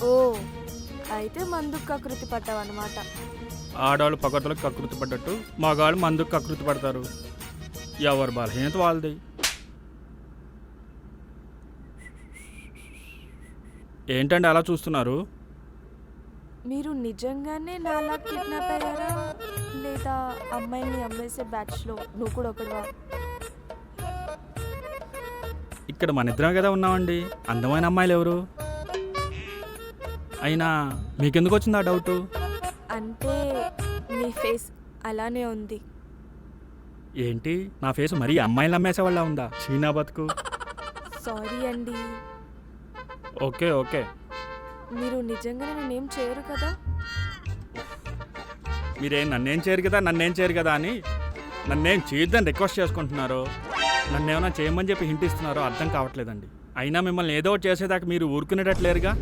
ఓ అయితే మందుకు కకృతి పడ్డావన్నమాట. ఆడవాళ్ళు పగతులకు కకృతి పడ్డట్టు మగాళ్ళు మందుకు కకృతి పడతారు. ఎవరు బలహీనత వాళ్ళది. ఏంటండి అలా చూస్తున్నారు? మీరు నిజంగానే నాలా కిడ్నాప్ అయ్యారా, లేదా అమ్మాయిని అమ్మేసే బ్యాచ్లో నువ్వు కూడా ఒకటివా? ఇక్కడ మన ఇద్దరం కదా ఉన్నామండి. అందమైన అమ్మాయిలు ఎవరు? అయినా మీకెందుకు వచ్చింది ఆ డౌటు? అంటే మీ ఫేస్ అలానే ఉంది. ఏంటి నా ఫేస్ మరీ అమ్మాయిలు అమ్మేసేవాళ్ళ ఉందా? చీనా బతుకు. సారీ అండి. Okay okay. మీరు నిజంగానే నేనేం చేయరు కదా? మీరేం నన్నేం చేయరు కదా అని నన్నేం చేయొద్దని రిక్వెస్ట్ చేసుకుంటున్నారో, నన్నేమైనా చేయమని చెప్పి హింట్ ఇస్తున్నారో అర్థం కావట్లేదండి. అయినా మిమ్మల్ని ఏదో ఒకటి చేసేదాకా మీరు ఊరుకునేటట్లేరుగా.